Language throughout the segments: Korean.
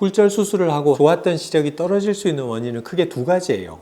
굴절 수술을 하고 좋았던 시력이 떨어질 수 있는 원인은 크게 두 가지예요.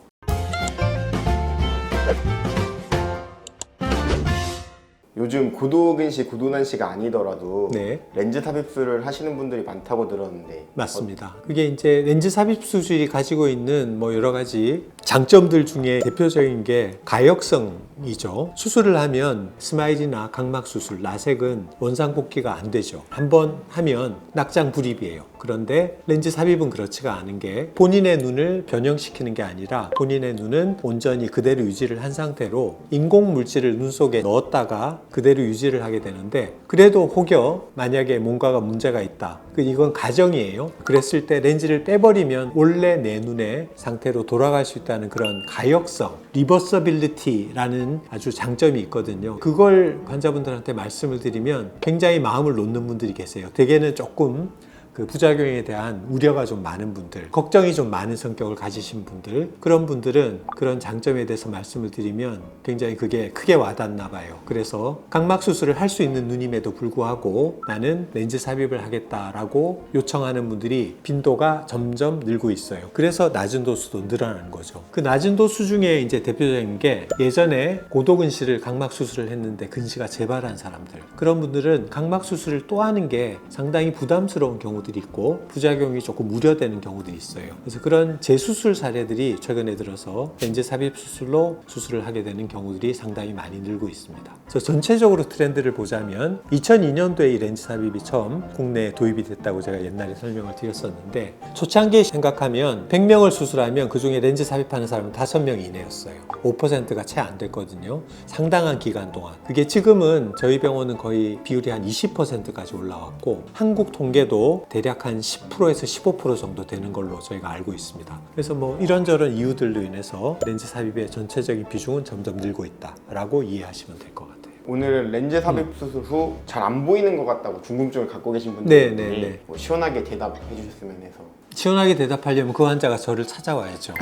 요즘 고도근시, 고도난시가 아니더라도 네. 렌즈 삽입술을 하시는 분들이 많다고 들었는데 맞습니다. 그게 이제 렌즈 삽입 수술이 가지고 있는 뭐 여러 가지 장점들 중에 대표적인 게 가역성이죠. 수술을 하면 스마일이나 각막 수술, 라섹은 원상 복귀가 안 되죠. 한번 하면 낙장 불입이에요. 그런데 렌즈 삽입은 그렇지가 않은 게 본인의 눈을 변형시키는 게 아니라 본인의 눈은 온전히 그대로 유지를 한 상태로 인공 물질을 눈 속에 넣었다가 그대로 유지를 하게 되는데, 그래도 혹여 만약에 뭔가가 문제가 있다, 이건 가정이에요. 그랬을 때 렌즈를 빼버리면 원래 내 눈의 상태로 돌아갈 수 있다는 그런 가역성, 리버서빌리티라는 아주 장점이 있거든요. 그걸 환자분들한테 말씀을 드리면 굉장히 마음을 놓는 분들이 계세요. 대개는 조금 그 부작용에 대한 우려가 좀 많은 분들, 걱정이 좀 많은 성격을 가지신 분들, 그런 분들은 그런 장점에 대해서 말씀을 드리면 굉장히 그게 크게 와닿나 봐요. 그래서 각막 수술을 할 수 있는 눈임에도 불구하고 나는 렌즈 삽입을 하겠다라고 요청하는 분들이 빈도가 점점 늘고 있어요. 그래서 낮은 도수도 늘어나는 거죠. 그 낮은 도수 중에 이제 대표적인 게 예전에 고도근시를 각막 수술을 했는데 근시가 재발한 사람들, 그런 분들은 각막 수술을 또 하는 게 상당히 부담스러운 경우들이 있고 부작용이 조금 우려되는 경우들이 있어요. 그래서 그런 재수술 사례들이 최근에 들어서 렌즈 삽입 수술로 수술을 하게 되는 경우들이 상당히 많이 늘고 있습니다. 그래서 전체적으로 트렌드를 보자면 2002년도에 이 렌즈 삽입이 처음 국내에 도입이 됐다고 제가 옛날에 설명을 드렸었는데, 초창기에 생각하면 100명을 수술하면 그 중에 렌즈 삽입하는 사람은 5명 이내였어요. 5%가 채 안 됐거든요. 상당한 기간 동안. 그게 지금은 저희 병원은 거의 비율이 한 20%까지 올라왔고, 한국 통계도 대략 한 10%에서 15% 정도 되는 걸로 저희가 알고 있습니다. 그래서 뭐 이런저런 이유들로 인해서 렌즈 삽입의 전체적인 비중은 점점 늘고 있다라고 이해하시면 될 것 같아요. 오늘은 렌즈 삽입 수술 후 잘 안 보이는 것 같다고 궁금증을 갖고 계신 분들이 네. 뭐 시원하게 대답해 주셨으면 해서. 시원하게 대답하려면 그 환자가 저를 찾아와야죠.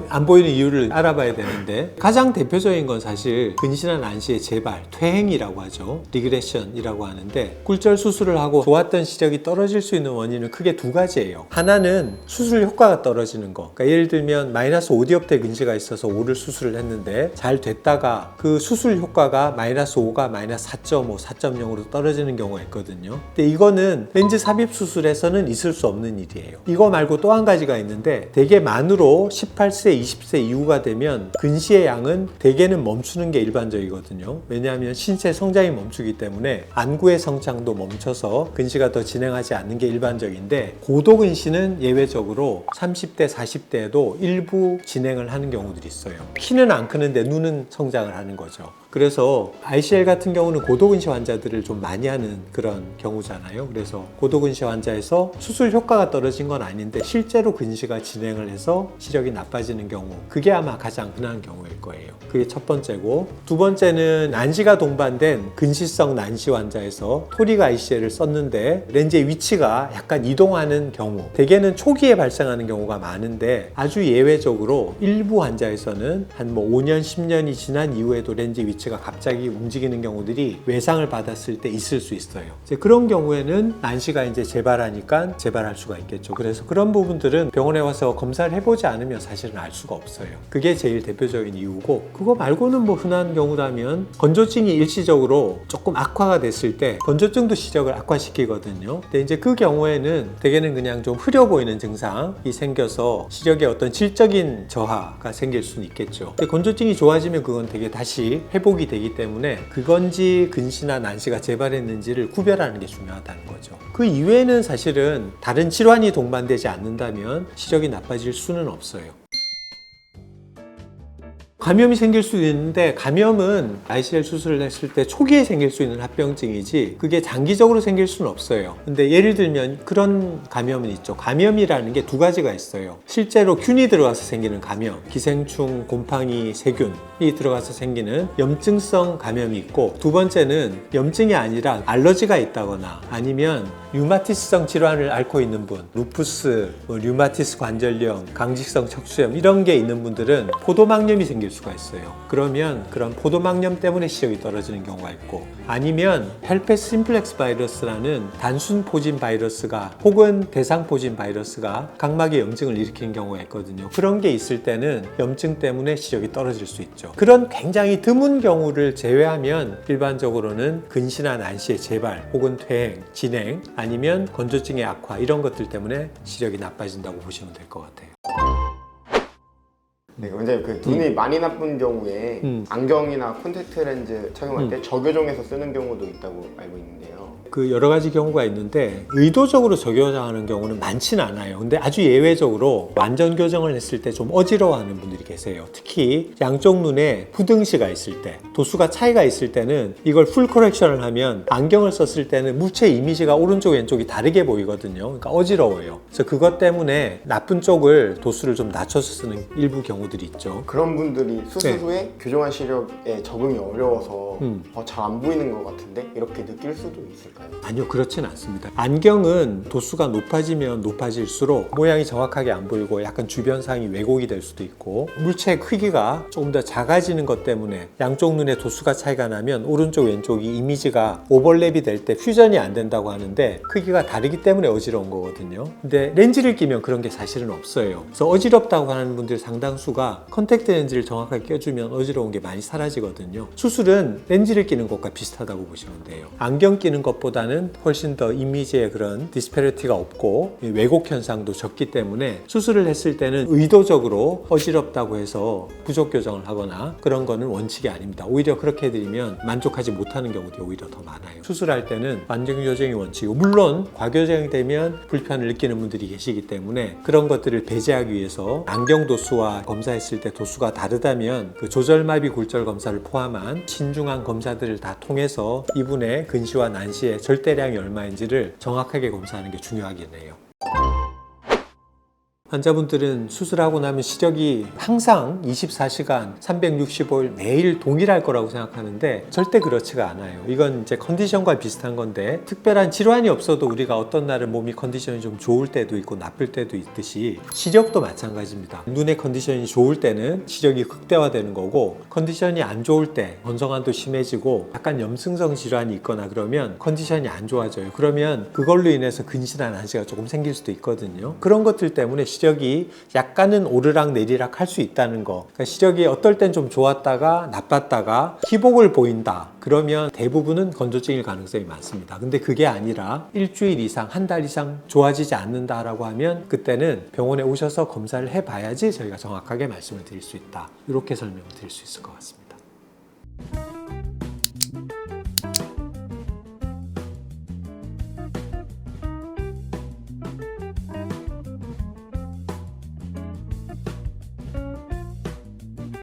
안 보이는 이유를 알아봐야 되는데, 가장 대표적인 건 사실 근시나 난시의 재발, 퇴행이라고 하죠. 리그레션이라고 하는데, 굴절 수술을 하고 좋았던 시력이 떨어질 수 있는 원인은 크게 두 가지예요. 하나는 수술 효과가 떨어지는 거. 그러니까 예를 들면 마이너스 5디옵터 근시가 있어서 5를 수술을 했는데 잘 됐다가 그 수술 효과가 마이너스 5가 마이너스 4.5, 4.0으로 떨어지는 경우가 있거든요. 근데 이거는 렌즈 삽입 수술에서는 있을 수 없는 일이에요. 이거 말고 또 한 가지가 있는데, 대개 만으로 18세, 20세 이후가 되면 근시의 양은 대개는 멈추는 게 일반적이거든요. 왜냐하면 신체 성장이 멈추기 때문에 안구의 성장도 멈춰서 근시가 더 진행하지 않는 게 일반적인데, 고도근시는 예외적으로 30대, 40대에도 일부 진행을 하는 경우들이 있어요. 키는 안 크는데 눈은 성장을 하는 거죠. 그래서 ICL 같은 경우는 고도근시 환자들을 좀 많이 하는 그런 경우잖아요. 그래서 고도근시 환자에서 수술 효과가 떨어진 건 아닌데 실제로 근시가 진행을 해서 시력이 나빠지는 경우, 그게 아마 가장 흔한 경우일 거예요. 그게 첫 번째고, 두 번째는 난시가 동반된 근시성 난시 환자에서 토릭 ICL을 썼는데 렌즈의 위치가 약간 이동하는 경우, 대개는 초기에 발생하는 경우가 많은데 아주 예외적으로 일부 환자에서는 한 5년, 10년이 지난 이후에도 렌즈 위치가 갑자기 움직이는 경우들이 외상을 받았을 때 있을 수 있어요. 이제 그런 경우에는 난시가 이제 재발하니까 재발할 수가 있겠죠. 그래서 그런 부분들은 병원에 와서 검사를 해보지 않으면 사실은 알 수가 없어요. 그게 제일 대표적인 이유고, 그거 말고는 뭐 흔한 경우라면 건조증이 일시적으로 조금 악화가 됐을 때 건조증도 시력을 악화시키거든요. 근데 이제 그 경우에는 대개는 그냥 좀 흐려 보이는 증상이 생겨서 시력에 어떤 질적인 저하가 생길 수는 있겠죠. 근데 건조증이 좋아지면 그건 되게 다시 회복이 되기 때문에 그건지 근시나 난시가 재발했는지를 구별하는 게 중요하다는 거죠. 그 이외에는 사실은 다른 질환이 동반되지 않는다면 시력이 나빠질 수는 없어요. 감염이 생길 수도 있는데, 감염은 ICL 수술을 했을 때 초기에 생길 수 있는 합병증이지 그게 장기적으로 생길 수는 없어요. 근데 예를 들면 그런 감염은 있죠. 감염이라는 게 두 가지가 있어요. 실제로 균이 들어가서 생기는 감염, 기생충, 곰팡이, 세균이 들어가서 생기는 염증성 감염이 있고, 두 번째는 염증이 아니라 알러지가 있다거나 아니면 류마티스성 질환을 앓고 있는 분, 루푸스, 류마티스 관절염, 강직성 척수염 이런 게 있는 분들은 포도막염이 생길 생길 수가 있어요. 그러면 그런 포도막염 때문에 시력이 떨어지는 경우가 있고, 아니면 헬페스 심플렉스 바이러스라는 단순 포진 바이러스가 혹은 대상 포진 바이러스가 각막에 염증을 일으키는 경우가 있거든요. 그런 게 있을 때는 염증 때문에 시력이 떨어질 수 있죠. 그런 굉장히 드문 경우를 제외하면 일반적으로는 근시나 난시의 재발 혹은 퇴행, 진행, 아니면 건조증의 악화 이런 것들 때문에 시력이 나빠진다고 보시면 될 것 같아요. 네, 원장님 그 눈이 많이 나쁜 경우에 안경이나 콘택트 렌즈 착용할 때 적외종에서 쓰는 경우도 있다고 알고 있는데요. 그 여러 가지 경우가 있는데 의도적으로 적용하는 경우는 많지는 않아요. 근데 아주 예외적으로 완전 교정을 했을 때 좀 어지러워하는 분들이 계세요. 특히 양쪽 눈에 부등시가 있을 때, 도수가 차이가 있을 때는 이걸 풀 커렉션을 하면 안경을 썼을 때는 물체 이미지가 오른쪽 왼쪽이 다르게 보이거든요. 그러니까 어지러워요. 그래서 그것 때문에 나쁜 쪽을 도수를 좀 낮춰서 쓰는 일부 경우들이 있죠. 그런 분들이 수술 후에 교정한 시력에 적응이 어려워서 잘 안 보이는 것 같은데 이렇게 느낄 수도 있을까요? 아니요, 그렇진 않습니다. 안경은 도수가 높아지면 높아질수록 모양이 정확하게 안 보이고 약간 주변상이 왜곡이 될 수도 있고, 물체의 크기가 조금 더 작아지는 것 때문에 양쪽 눈에 도수가 차이가 나면 오른쪽 왼쪽이 이미지가 오버랩이 될 때 퓨전이 안 된다고 하는데 크기가 다르기 때문에 어지러운 거거든요. 근데 렌즈를 끼면 그런 게 사실은 없어요. 그래서 어지럽다고 하는 분들 상당수가 컨택트 렌즈를 정확하게 껴주면 어지러운 게 많이 사라지거든요. 수술은 렌즈를 끼는 것과 비슷하다고 보시면 돼요. 안경 끼는 것보다는 훨씬 더 이미지에 그런 디스페리티가 없고 왜곡 현상도 적기 때문에 수술을 했을 때는 의도적으로 어지럽다고 해서 부족 교정을 하거나 그런 거는 원칙이 아닙니다. 오히려 그렇게 해드리면 만족하지 못하는 경우도 오히려 더 많아요. 수술할 때는 완전 교정이 원칙이고, 물론 과교정이 되면 불편을 느끼는 분들이 계시기 때문에 그런 것들을 배제하기 위해서 안경 도수와 검사했을 때 도수가 다르다면 그 조절마비 굴절 검사를 포함한 신중한 검사들을 다 통해서 이분의 근시와 난시의 절대량이 얼마인지를 정확하게 검사하는 게 중요하긴 해요. 환자분들은 수술하고 나면 시력이 항상 24시간 365일 매일 동일할 거라고 생각하는데 절대 그렇지가 않아요. 이건 이제 컨디션과 비슷한 건데, 특별한 질환이 없어도 우리가 어떤 날은 몸이 컨디션이 좀 좋을 때도 있고 나쁠 때도 있듯이 시력도 마찬가지입니다. 눈의 컨디션이 좋을 때는 시력이 극대화되는 거고, 컨디션이 안 좋을 때 건성환도 심해지고 약간 염증성 질환이 있거나 그러면 컨디션이 안 좋아져요. 그러면 그걸로 인해서 근시나 난시가 조금 생길 수도 있거든요. 그런 것들 때문에 시력이 약간은 오르락 내리락 할 수 있다는 거. 그러니까 시력이 어떨 땐 좀 좋았다가 나빴다가 희복을 보인다. 그러면 대부분은 건조증일 가능성이 많습니다. 근데 그게 아니라 일주일 이상, 한 달 이상 좋아지지 않는다라고 하면 그때는 병원에 오셔서 검사를 해봐야지 저희가 정확하게 말씀을 드릴 수 있다. 이렇게 설명을 드릴 수 있을 것 같습니다.